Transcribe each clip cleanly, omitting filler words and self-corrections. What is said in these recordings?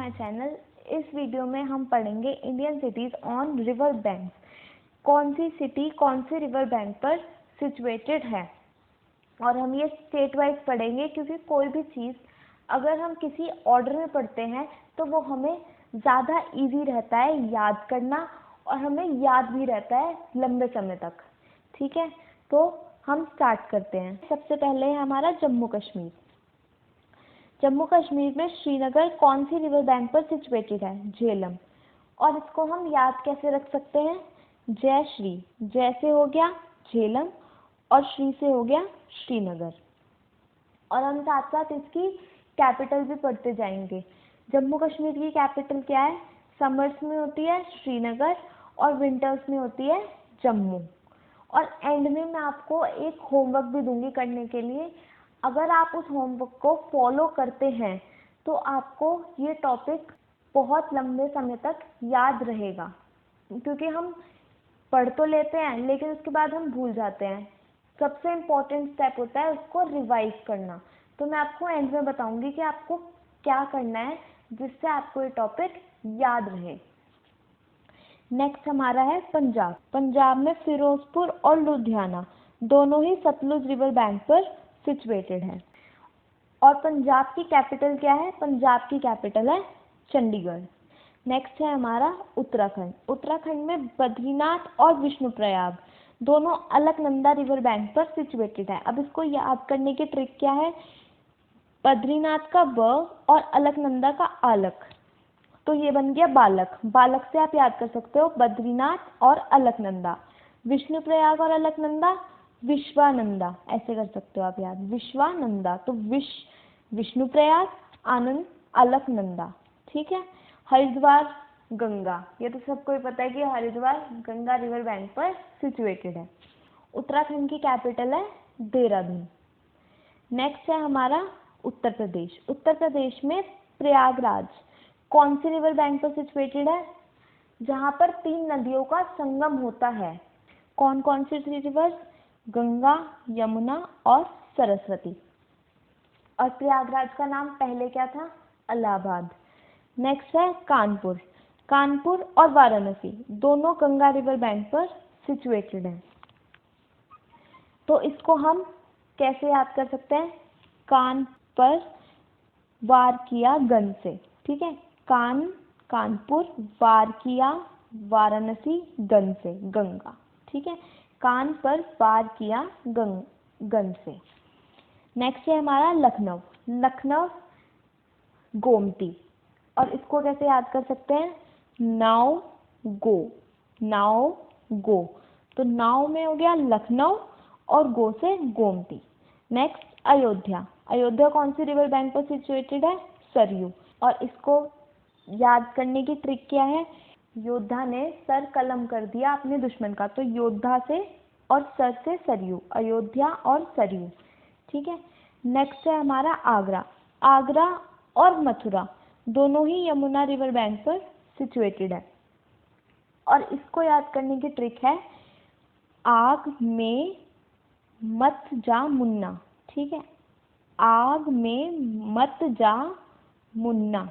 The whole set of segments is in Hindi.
My channel. इस वीडियो में हम पढ़ेंगे Indian cities on river banks. कौन सी सिटी कौन से रिवर बैंक पर सिचुएटेड है, और हम ये स्टेट वाइज पढ़ेंगे क्योंकि कोई भी चीज़ अगर हम किसी ऑर्डर में पढ़ते हैं तो वो हमें ज़्यादा इजी रहता है याद करना, और हमें याद भी रहता है लंबे समय तक। ठीक है, तो हम स्टार्ट करते हैं। सबसे पहले है हमारा जम्मू कश्मीर। जम्मू कश्मीर में श्रीनगर कौन सी रिवर बैंक पर सिचुएटेड है? झेलम। और इसको हम याद कैसे रख सकते हैं? जय श्री, जय से हो गया झेलम और श्री से हो गया श्रीनगर। और हम साथ साथ इसकी कैपिटल भी पढ़ते जाएंगे। जम्मू कश्मीर की कैपिटल क्या है? समर्स में होती है श्रीनगर और विंटर्स में होती है जम्मू। और एंड में मैं आपको एक होमवर्क भी दूंगी करने के लिए। अगर आप उस होमवर्क को फॉलो करते हैं तो आपको ये टॉपिक बहुत लंबे समय तक याद रहेगा, क्योंकि हम पढ़ तो लेते हैं लेकिन उसके बाद हम भूल जाते हैं। सबसे इम्पोर्टेंट स्टेप होता है उसको रिवाइज करना। तो मैं आपको एंड में बताऊंगी कि आपको क्या करना है जिससे आपको ये टॉपिक याद रहे। नेक्स्ट हमारा है पंजाब। पंजाब में फिरोजपुर और लुधियाना दोनों ही सतलुज रिवर बैंक पर सिचुएटेड है। और पंजाब की कैपिटल क्या है? पंजाब की कैपिटल है चंडीगढ़। नेक्स्ट है हमारा उत्तराखंड। उत्तराखंड में बद्रीनाथ और विष्णुप्रयाग दोनों अलकनंदा रिवर बैंक पर सिचुएटेड है। अब इसको याद करने की ट्रिक क्या है? बद्रीनाथ का ब और अलकनंदा का आलक, तो ये बन गया बालक। बालक से आप याद कर सकते हो बद्रीनाथ और अलकनंदा। विष्णुप्रयाग और अलकनंदा विश्वानंदा, ऐसे कर सकते हो आप याद, विश्वानंदा। तो विष्णुप्रयाग, आनंद, अलकनंदा। ठीक है। हरिद्वार गंगा, ये तो सबको ही पता है कि हरिद्वार गंगा रिवर बैंक पर सिचुएटेड है। उत्तराखंड की कैपिटल है देहरादून। नेक्स्ट है हमारा उत्तर प्रदेश। उत्तर प्रदेश में प्रयागराज कौन सी रिवर बैंक पर सिचुएटेड है? जहाँ पर 3 नदियों का संगम होता है। कौन कौन सी 3 रिवर्स? गंगा, यमुना और सरस्वती। और प्रयागराज का नाम पहले क्या था? इलाहाबाद। नेक्स्ट है कानपुर। कानपुर और वाराणसी दोनों गंगा रिवर बैंक पर सिचुएटेड हैं। तो इसको हम कैसे याद कर सकते हैं? कान पर वार किया गन से। ठीक है, कानपुर, वार किया वाराणसी, गन से, गंगा। ठीक है, कान पर वार किया गन से। नेक्स्ट है हमारा लखनऊ। लखनऊ गोमती। और इसको कैसे याद कर सकते हैं? नाव गो, नाव गो। तो नाव में हो गया लखनऊ और गो से गोमती। नेक्स्ट अयोध्या। अयोध्या कौन सी रिवर बैंक पर सिचुएटेड है? सरयू। और इसको याद करने की ट्रिक क्या है? योद्धा ने सर कलम कर दिया अपने दुश्मन का, तो योद्धा से और सर से सरयू, अयोध्या और सरयू। ठीक है। नेक्स्ट है हमारा आगरा। आगरा और मथुरा दोनों ही यमुना रिवर बैंक पर सिचुएटेड है। और इसको याद करने की ट्रिक है आग में मत जा मुन्ना। ठीक है, आग में मत जा मुन्ना।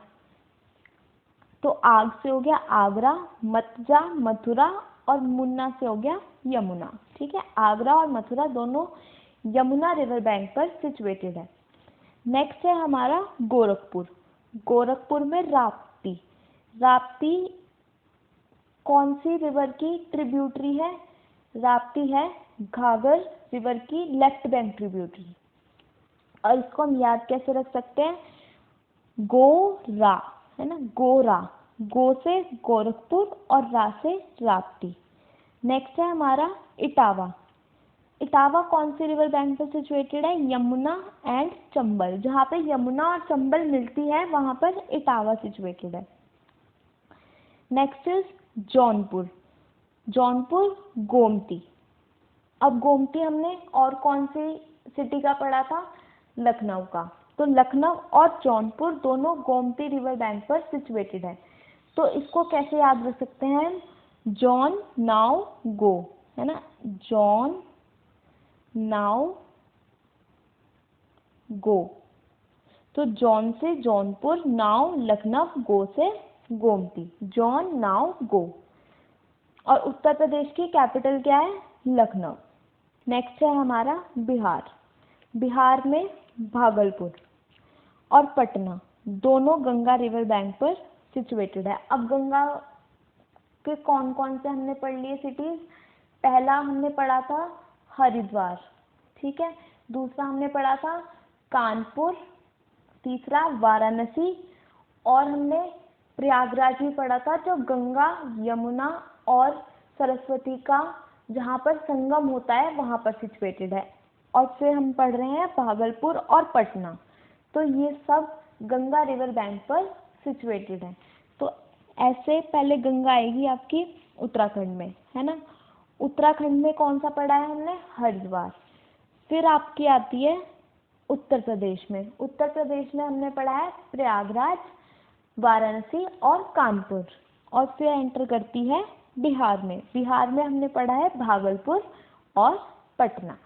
तो आग से हो गया आगरा, मत जा मथुरा, और मुन्ना से हो गया यमुना। ठीक है, आगरा और मथुरा दोनों यमुना रिवर बैंक पर सिचुएटेड है। नेक्स्ट है हमारा गोरखपुर। गोरखपुर में राप्ती। राप्ती कौन सी रिवर की ट्रिब्यूटरी है? राप्ती है घाघर रिवर की लेफ्ट बैंक ट्रिब्यूटरी। और इसको हम याद कैसे रख सकते हैं? गोरा, है ना, गोरा। गो से गोरखपुर और रा से राप्ती। नेक्स्ट है हमारा इटावा। इटावा कौन सी रिवर बैंक पर सिचुएटेड है? यमुना एंड चंबल। जहाँ पे यमुना और चंबल मिलती है वहाँ पर इटावा सिचुएटेड है। Next is Jaunpur. जौनपुर गोमती। अब गोमती हमने और कौन सी सिटी का पढ़ा था? लखनऊ का। तो लखनऊ और जौनपुर दोनों गोमती रिवर बैंक पर सिचुएटेड है। तो इसको कैसे याद रख सकते हैं? जॉन नाउ गो, है ना, जॉन नाउ गो। तो जौन से जौनपुर, नाव लखनऊ, गो से गोमती, जौन नाव गो। और उत्तर प्रदेश की कैपिटल क्या है? लखनऊ। नेक्स्ट है हमारा बिहार। बिहार में भागलपुर और पटना दोनों गंगा रिवर बैंक पर सिचुएटेड है। अब गंगा के कौन कौन से हमने पढ़ लिए सिटीज? पहला हमने पढ़ा था हरिद्वार, ठीक है। दूसरा हमने पढ़ा था कानपुर, तीसरा वाराणसी, और हमने प्रयागराज भी पढ़ा था, जो गंगा, यमुना और सरस्वती का जहाँ पर संगम होता है वहाँ पर सिचुएटेड है। और फिर हम पढ़ रहे हैं भागलपुर और पटना, तो ये सब गंगा रिवर बैंक पर सिचुएटेड है। तो ऐसे पहले गंगा आएगी आपकी उत्तराखंड में, है ना। उत्तराखंड में कौन सा पढ़ा है हमने? हरिद्वार। फिर आपकी आती है उत्तर प्रदेश में। उत्तर प्रदेश में हमने पढ़ा है प्रयागराज, वाराणसी और कानपुर। और फिर एंटर करती है बिहार में। बिहार में हमने पढ़ा है भागलपुर और पटना।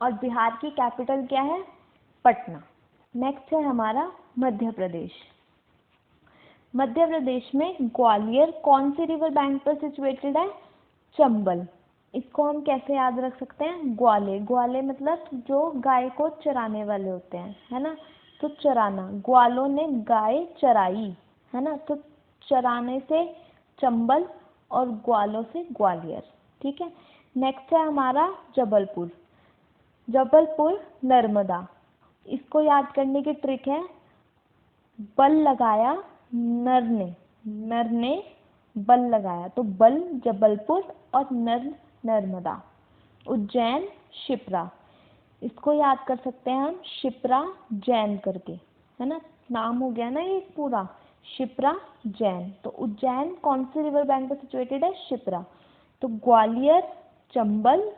और बिहार की कैपिटल क्या है? पटना। नेक्स्ट है हमारा मध्य प्रदेश। मध्य प्रदेश में ग्वालियर कौन सी रिवर बैंक पर सिचुएटेड है? चंबल। इसको हम कैसे याद रख सकते हैं? ग्वाले, ग्वाले मतलब जो गाय को चराने वाले होते हैं, है ना। तो चराना, ग्वालों ने गाय चराई, है ना। तो चराने से चंबल और ग्वालों से ग्वालियर, ठीक है। नेक्स्ट है हमारा जबलपुर। जबलपुर नर्मदा। इसको याद करने की ट्रिक है, बल लगाया नर ने बल लगाया, तो बल जबलपुर और नर नर्मदा। उज्जैन शिप्रा। इसको याद कर सकते हैं हम शिप्रा जैन करके, है ना। नाम हो गया ना ये पूरा, शिप्रा जैन। तो उज्जैन कौन सी रिवर बैंक पर सिचुएटेड है? शिप्रा। तो ग्वालियर, चंबल,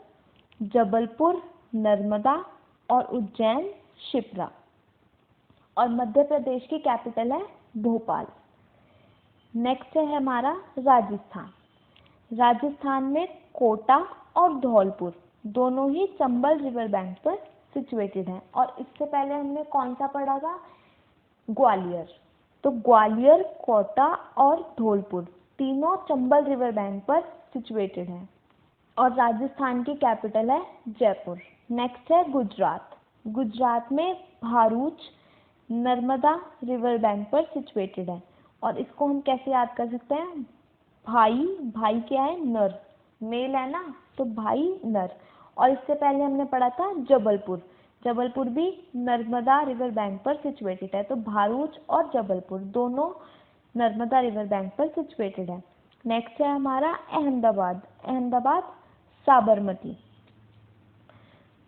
जबलपुर, नर्मदा और उज्जैन शिप्रा। और मध्य प्रदेश की कैपिटल है भोपाल। नेक्स्ट है हमारा राजस्थान। राजस्थान में कोटा और धौलपुर दोनों ही चंबल रिवर बैंक पर सिचुएटेड हैं। और इससे पहले हमने कौन सा पढ़ा था? ग्वालियर। तो ग्वालियर, कोटा और धौलपुर तीनों चंबल रिवर बैंक पर सिचुएटेड हैं। और राजस्थान की कैपिटल है जयपुर। नेक्स्ट है गुजरात। गुजरात में भारूच नर्मदा रिवर बैंक पर सिचुएटेड है। और इसको हम कैसे याद कर सकते हैं? भाई, भाई क्या है? नर, मेल है ना, तो भाई नर। और इससे पहले हमने पढ़ा था जबलपुर। जबलपुर भी नर्मदा रिवर बैंक पर सिचुएटेड है। तो भारूच और जबलपुर दोनों नर्मदा रिवर बैंक पर सिचुएटेड है। नेक्स्ट है हमारा अहमदाबाद। अहमदाबाद साबरमती।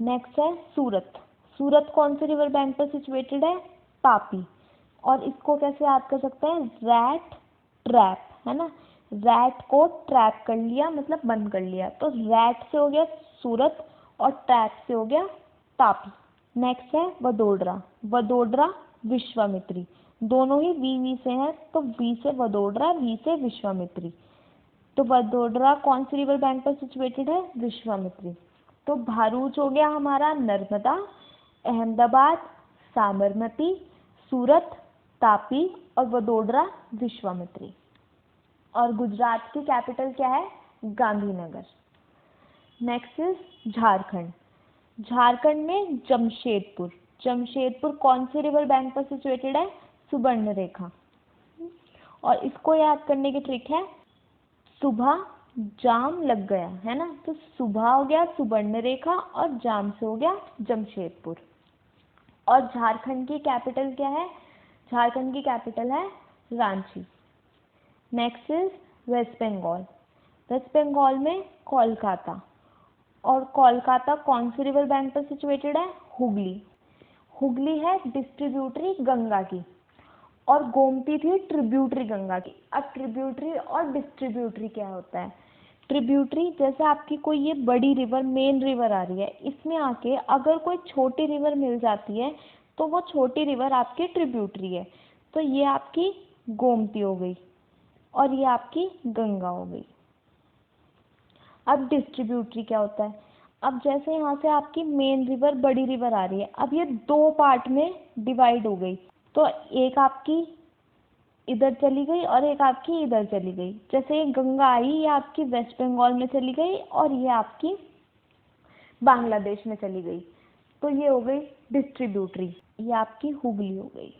नेक्स्ट है सूरत। सूरत कौन से रिवर बैंक पर सिचुएटेड है? तापी। और इसको कैसे याद कर सकते हैं? रैट ट्रैप, है ना। रैट को ट्रैप कर लिया मतलब बंद कर लिया, तो रैट से हो गया सूरत और ट्रैप से हो गया तापी। नेक्स्ट है वडोदरा। वडोदरा विश्वामित्री। दोनों ही वी से हैं, तो वी से वडोदरा, वी से विश्वामित्री। तो वडोदरा कौन सी रिवर बैंक पर सिचुएटेड है? विश्वामित्री। तो भारूच हो गया हमारा नर्मदा, अहमदाबाद साबरमती, सूरत तापी और वडोदरा विश्वामित्री। और गुजरात की कैपिटल क्या है? गांधीनगर। Next is Jharkhand. झारखंड में जमशेदपुर। जमशेदपुर कौन सी रिवर बैंक पर सिचुएटेड है? सुवर्णरेखा। और इसको याद करने की ट्रिक है, सुबह जाम लग गया, है ना। तो सुबह हो गया सुवर्णरेखा और जाम से हो गया जमशेदपुर। और झारखंड की कैपिटल क्या है? झारखंड की कैपिटल है रांची। Next is West Bengal. वेस्ट बंगाल में कोलकाता। और कोलकाता कौन सी रिवर बैंक पर सिचुएटेड है? हुगली। हुगली है डिस्ट्रीब्यूटरी गंगा की, और गोमती थी ट्रिब्यूटरी गंगा की। अब ट्रिब्यूटरी और डिस्ट्रीब्यूटरी क्या होता है? ट्रिब्यूटरी जैसे आपकी कोई ये बड़ी रिवर, मेन रिवर आ रही है, इसमें आके अगर कोई छोटी रिवर मिल जाती है तो वो छोटी रिवर आपकी ट्रिब्यूटरी है। तो ये आपकी गोमती हो गई और ये आपकी गंगा हो गई। अब डिस्ट्रीब्यूटरी क्या होता है? अब जैसे यहाँ से आपकी मेन रिवर बड़ी रिवर आ रही है, अब ये दो पार्ट में डिवाइड हो गई, तो एक आपकी इधर चली गई और एक आपकी इधर चली गई। जैसे ये गंगा आई, ये आपकी वेस्ट बंगाल में चली गई और ये आपकी बांग्लादेश में चली गई, तो ये हो गई डिस्ट्रीब्यूटरी। ये आपकी हुगली हो गई,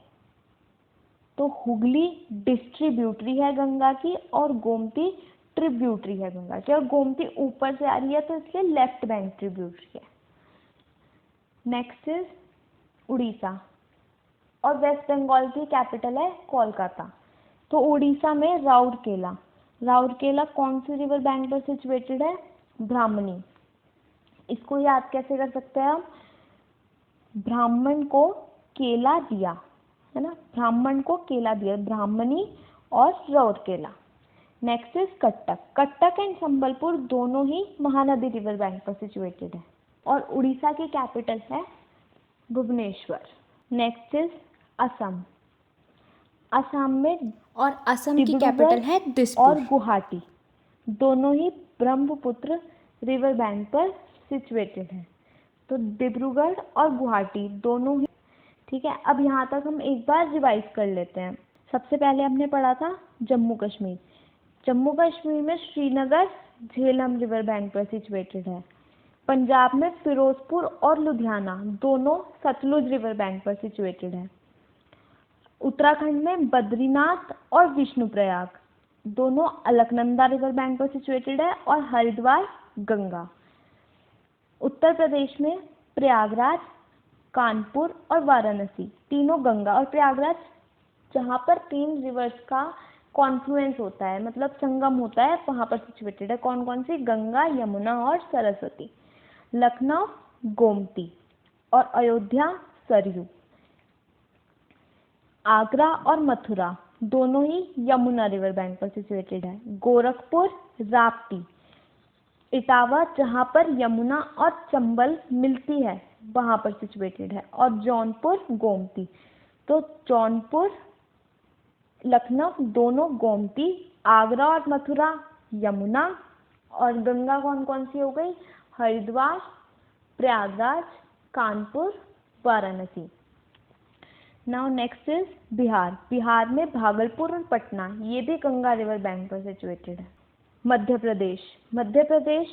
तो हुगली डिस्ट्रीब्यूटरी है गंगा की और गोमती ट्रिब्यूटरी है गंगा की। और गोमती ऊपर से आ रही है तो इसलिए लेफ्ट बैंक ट्रिब्यूटरी है। नेक्स्ट इज उड़ीसा, और वेस्ट बंगाल की कैपिटल है कोलकाता। तो उड़ीसा में राउरकेला, राउरकेला कौन सी रिवर बैंक पर सिचुएटेड है? ब्राह्मणी। इसको याद कैसे कर सकते हैं हम? ब्राह्मण को केला दिया, है ना, ब्राह्मण को केला दिया, ब्राह्मणी और Rourkela. Next is Cuttack, Cuttack and Sambalpur दोनों ही महानदी रिवर बैंक पर सिचुएटेड है और उड़ीसा की कैपिटल है भुवनेश्वर। नेक्स्ट इज असम, असम में और असम की कैपिटल है दिसपुर और गुवाहाटी दोनों ही ब्रह्मपुत्र रिवर बैंक पर सिचुएटेड है। तो डिब्रूगढ़ और गुवाहाटी दोनों ही, ठीक है। अब यहाँ तक हम एक बार रिवाइज कर लेते हैं। सबसे पहले हमने पढ़ा था जम्मू कश्मीर, जम्मू कश्मीर में श्रीनगर झेलम रिवर बैंक पर सिचुएटेड है। पंजाब में फिरोजपुर और लुधियाना दोनों सतलुज रिवर बैंक पर सिचुएटेड है। उत्तराखंड में बद्रीनाथ और विष्णुप्रयाग दोनों अलकनंदा रिवर बैंक पर सिचुएटेड है और हरिद्वार गंगा। उत्तर प्रदेश में प्रयागराज, कानपुर और वाराणसी तीनों गंगा, और प्रयागराज जहाँ पर तीन रिवर्स का कॉन्फ्लुएंस होता है, मतलब संगम होता है, वहाँ पर सिचुएटेड है। कौन कौन सी? गंगा, यमुना और सरस्वती। लखनऊ गोमती और अयोध्या सरयू। आगरा और मथुरा दोनों ही यमुना रिवर बैंक पर सिचुएटेड है। गोरखपुर राप्ती। इटावा जहाँ पर यमुना और चंबल मिलती है वहाँ पर सिचुएटेड है। और जौनपुर गोमती। तो जौनपुर, लखनऊ दोनों गोमती, आगरा और मथुरा यमुना, और गंगा कौन कौन सी हो गई? Haridwar, Prayagraj, Kanpur, Varanasi. Now next is Bihar, Bihar में भागलपुर और पटना ये भी गंगा रिवर बैंक पर सिचुएटेड है। मध्य प्रदेश, मध्य प्रदेश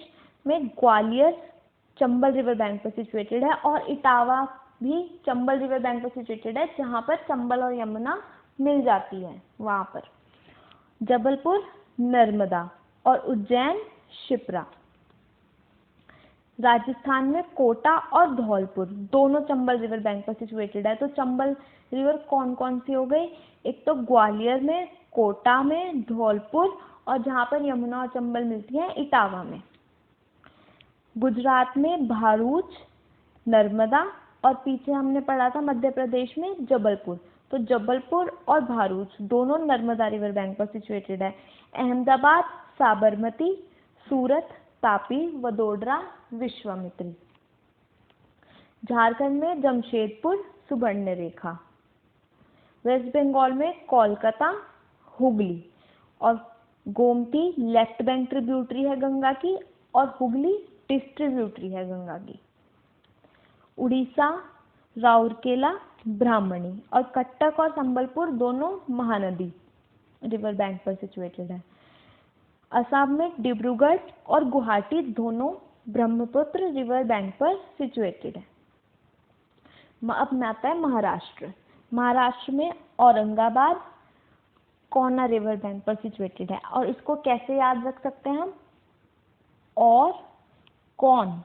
में ग्वालियर चंबल रिवर बैंक पर सिचुएटेड है और इटावा भी चंबल रिवर बैंक पर सिचुएटेड है, जहाँ पर चंबल और यमुना मिल जाती है वहाँ पर। जबलपुर नर्मदा और उज्जैन शिप्रा। राजस्थान में कोटा और धौलपुर दोनों चंबल रिवर बैंक पर सिचुएटेड है। तो चंबल रिवर कौन कौन सी हो गई? एक तो ग्वालियर में, कोटा में, धौलपुर, और जहाँ पर यमुना और चंबल मिलती है इटावा में। गुजरात में भरूच, नर्मदा, और पीछे हमने पढ़ा था मध्य प्रदेश में जबलपुर। तो जबलपुर और भरूच दोनों नर्मदा रिवर बैंक पर सिचुएटेड है। अहमदाबाद साबरमती, सूरत तापी, वडोदरा विश्वामित्री। झारखंड में जमशेदपुर सुवर्णरेखा। वेस्ट बंगाल में कोलकाता हुगली, और गोमती लेफ्ट बैंक ट्रिब्यूटरी है गंगा की और हुगली डिस्ट्रीब्यूटरी है गंगा की। उड़ीसा राउरकेला ब्राह्मणी, और कटक और संबलपुर दोनों महानदी रिवर बैंक पर सिचुएटेड है। असम में डिब्रूगढ़ और गुवाहाटी दोनों ब्रह्मपुत्र रिवर बैंक पर सिचुएटेड है। अब में आता है महाराष्ट्र, महाराष्ट्र में औरंगाबाद कोना रिवर बैंक पर सिचुएटेड है। और इसको कैसे याद रख सकते हैं हम? और कौन,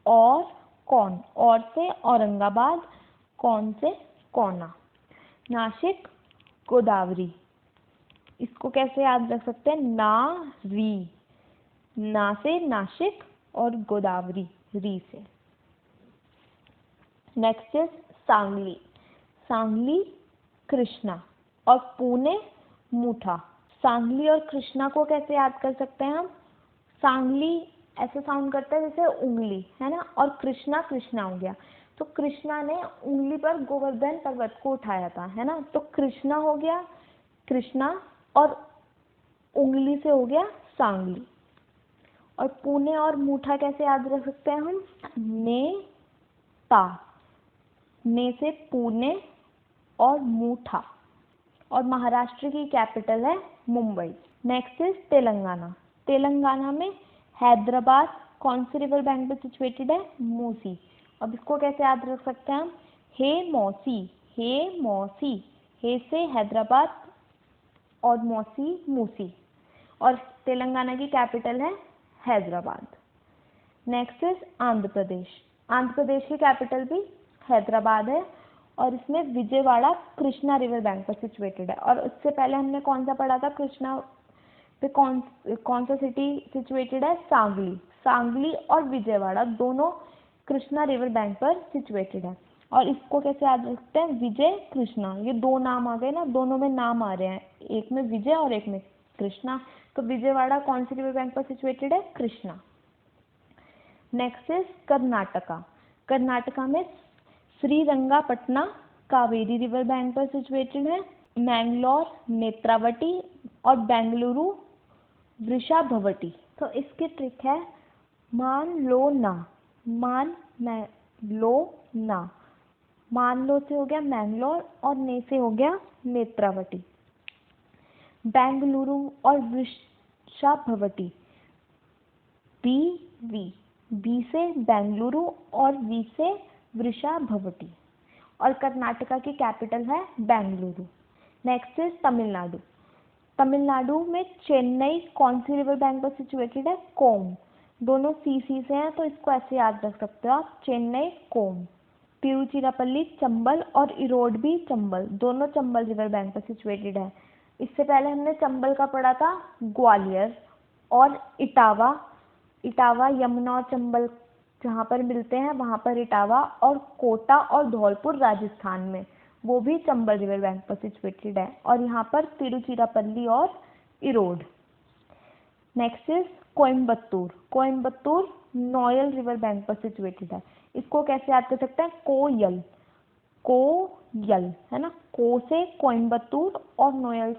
और कौन, और से औरंगाबाद, कौन से कोना। नासिक गोदावरी, इसको कैसे याद रख सकते हैं? ना री, ना से नासिक और गोदावरी री से। नेक्स्ट इज सांगली, सांगली कृष्णा और पुणे मुठा। सांगली और कृष्णा को कैसे याद कर सकते हैं हम? सांगली ऐसे साउंड करता है जैसे उंगली, है ना, और कृष्णा कृष्णा हो गया। तो कृष्णा ने उंगली पर गोवर्धन पर्वत को उठाया था, है ना, तो कृष्णा हो गया कृष्णा, और उंगली से हो गया सांगली। और पुणे और मूठा कैसे याद रख सकते हैं हम? ने ता, ने से पुणे और मूठा। और महाराष्ट्र की कैपिटल है मुंबई। Next is Telangana. तेलंगाना में हैदराबाद कौन सी रिवर बैंक पे सिचुएटेड है? मूसी। अब इसको कैसे याद रख सकते हैं हम? हे मौसी, हे मौसी, हे से हैदराबाद और मौसी मूसी। और तेलंगाना की कैपिटल है हैदराबाद। Next is Andhra Pradesh. आंध्र प्रदेश की कैपिटल भी हैदराबाद है और इसमें विजयवाड़ा कृष्णा रिवर बैंक पर सिचुएटेड है। और उससे पहले हमने कौन सा पढ़ा था? कृष्णा पे कौन सा सिटी सिचुएटेड है? सांगली। सांगली और विजयवाड़ा दोनों कृष्णा रिवर बैंक पर सिचुएटेड है। और इसको कैसे याद रखते हैं? विजय कृष्णा। ये दो नाम आ गए ना, दोनों में नाम आ रहे हैं, एक में विजय और एक में कृष्णा। तो विजयवाड़ा कौन सी रिवर बैंक पर सिचुएटेड है? कृष्णा। Next is Karnataka. कर्नाटका में श्रीरंगापटना कावेरी रिवर बैंक पर सिचुएटेड है। मैंगलोर नेत्रावती और बेंगलुरु वृषाभवती। तो इसकी ट्रिक है मान लो ना, मान लो ना। मान लो से हो गया मैंगलोर और ने से हो गया नेत्रावती। बेंगलुरु और वृषाभवती, बी वी, बी से बेंगलुरु और वी से वृषाभवती। और कर्नाटका की कैपिटल है बेंगलुरु। Next is Tamil Nadu. तमिलनाडु में चेन्नई कौन सी रिवर बैंक पर सिचुएटेड है? कोम। दोनों सी से हैं तो इसको ऐसे याद रख सकते हो आप, चेन्नई कोम। तिरुचिरापल्ली चंबल और इरोड भी चंबल, दोनों चंबल रिवर बैंक पर सिचुएटेड है। इससे पहले हमने चंबल का पढ़ा था ग्वालियर। और इटावा, इटावा यमुना और चंबल जहाँ पर मिलते हैं वहाँ पर इटावा। और कोटा और धौलपुर राजस्थान में, वो भी चंबल रिवर बैंक पर सिचुएटेड है। और यहाँ पर तिरुचिरापल्ली और Erode. Next is Coimbatore. Coimbatore Noyyal river bank पर सिचुएटेड है। इसको कैसे याद कर सकते हैं? कोयल, कोयल है ना, को से कोयम्बतूर और नोयल,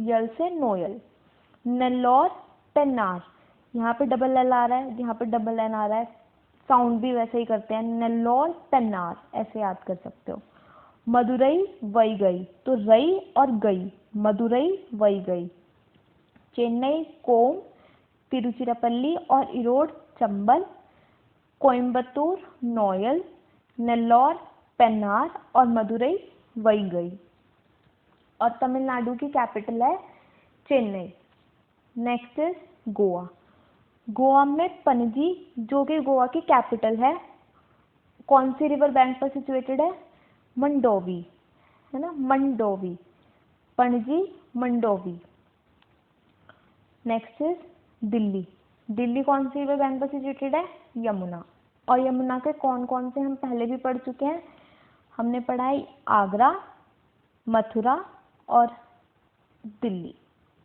यल से नोयल। नेल्लौर पेन्नार, यहाँ पे डबल एल आ रहा है, यहाँ पे डबल एन आ रहा है, साउंड भी वैसे ही करते हैं, नेल्लौर पेन्नार ऐसे याद कर सकते हो। मदुरई वैगई, तो रई और गई, मदुरई वैगई। चेन्नई कोम, तिरुचिरापल्ली और इरोड चंबल, कोयम्बतूर नोयल, नेल्लौर पेन्नार और मदुरई वैगई। और तमिलनाडु की कैपिटल है चेन्नई। Next is Goa. गोवा में पणजी जो कि गोवा की कैपिटल है, कौन सी रिवर बैंक पर सिचुएटेड है? मंडोवी है ना, मंडोवी, पणजी मंडोवी। Next is Delhi. दिल्ली कौन सी रिवर बैंक पर सिचुएटेड है? यमुना। और यमुना के कौन कौन से हम पहले भी पढ़ चुके हैं, हमने पढ़ा है आगरा, मथुरा और दिल्ली।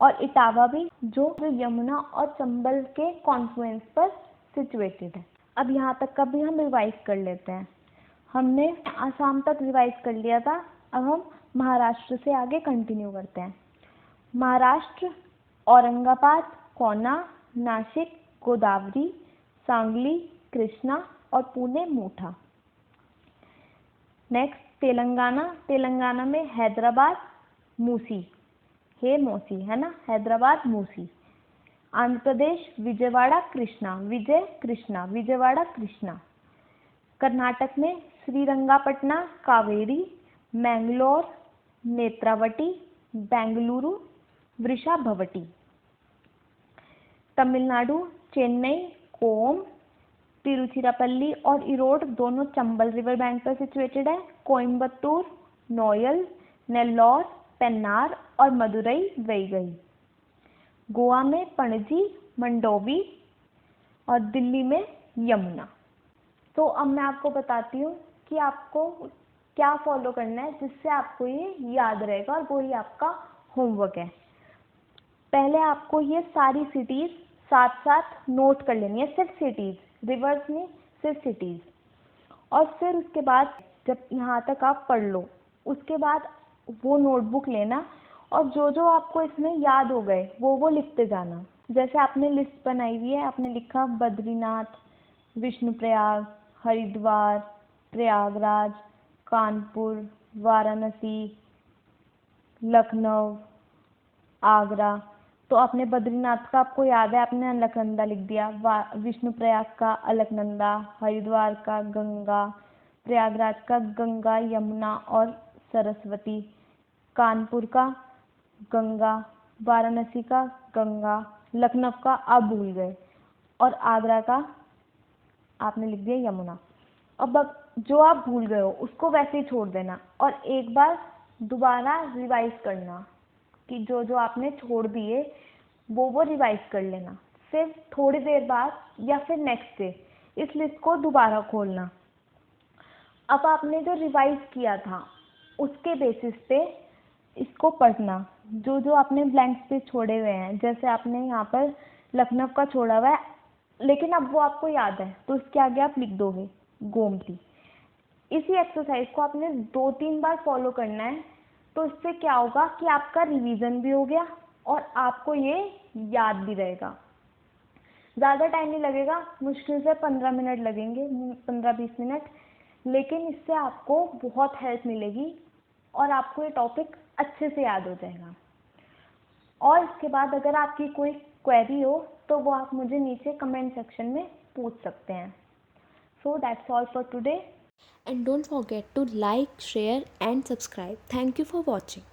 और इटावा भी जो यमुना और चंबल के कॉन्फ्लुएंस पर सिचुएटेड है। अब यहाँ तक का भी हम रिवाइज कर लेते हैं। हमने आसाम तक रिवाइज कर लिया था, अब हम महाराष्ट्र से आगे कंटिन्यू करते हैं। महाराष्ट्र औरंगाबाद, कोना, नासिक, गोदावरी, सांगली, कृष्णा और पुणे मूठा। नेक्स्ट तेलंगाना। तेलंगाना में हैदराबाद मूसी, हे मौसी है ना, हैदराबाद मूसी। आंध्र प्रदेश विजयवाड़ा कृष्णा, विजय कृष्णा, विजयवाड़ा कृष्णा। कर्नाटक में श्रीरंगापटना कावेरी, मैंगलोर नेत्रावती, बेंगलुरु वृषाभवती। तमिलनाडु चेन्नई कोम, तिरुचिरापल्ली और इरोड दोनों चंबल रिवर बैंक पर सिचुएटेड है। कोयम्बतूर नोयल, नेल्लौर पेन्नार और मदुरई वैगई। गोवा में पणजी मंडोवी और दिल्ली में यमुना। तो अब मैं आपको बताती हूँ कि आपको क्या फॉलो करना है जिससे आपको ये याद रहेगा, और वही आपका होमवर्क है। पहले आपको ये सारी सिटीज़ साथ साथ नोट कर लेनी है, सिर्फ सिटीज़, रिवर्स नहीं, सिर्फ सिटीज़। और फिर उसके बाद जब यहाँ तक आप पढ़ लो, उसके बाद वो नोटबुक लेना और जो जो आपको इसमें याद हो गए वो लिखते जाना। जैसे आपने लिस्ट बनाई हुई है, आपने लिखा बद्रीनाथ, विष्णुप्रयाग, हरिद्वार, प्रयागराज, कानपुर, वाराणसी, लखनऊ, आगरा। तो आपने बद्रीनाथ का आपको याद है, आपने अलकनंदा लिख दिया। विष्णुप्रयाग का अलकनंदा, हरिद्वार का गंगा, प्रयागराज का गंगा, यमुना और सरस्वती, कानपुर का गंगा, वाराणसी का गंगा, लखनऊ का आप भूल गए, और आगरा का आपने लिख दिया यमुना। अब जो आप भूल गए हो उसको वैसे ही छोड़ देना, और एक बार दोबारा रिवाइज करना कि जो जो आपने छोड़ दिए वो रिवाइज कर लेना। फिर थोड़ी देर बाद या फिर नेक्स्ट डे इस लिस्ट को दोबारा खोलना। अब आपने जो रिवाइज किया था उसके बेसिस पे इसको पढ़ना, जो जो आपने ब्लैंक स्पेस छोड़े हुए हैं। जैसे आपने यहाँ पर लखनऊ का छोड़ा हुआ है, लेकिन अब वो आपको याद है तो इसके आगे आप लिख दोगे गोमती। इसी एक्सरसाइज को आपने 2-3 बार फॉलो करना है, तो इससे क्या होगा कि आपका रिवीजन भी हो गया और आपको ये याद भी रहेगा। ज़्यादा टाइम नहीं लगेगा, मुश्किल से 15 मिनट लगेंगे, 15-20 मिनट, लेकिन इससे आपको बहुत हेल्प मिलेगी और आपको ये टॉपिक अच्छे से याद हो जाएगा। और इसके बाद अगर आपकी कोई क्वेरी हो तो वो आप मुझे नीचे कमेंट सेक्शन में पूछ सकते हैं। So that's all for today. And don't forget to like, share and subscribe. Thank you for watching.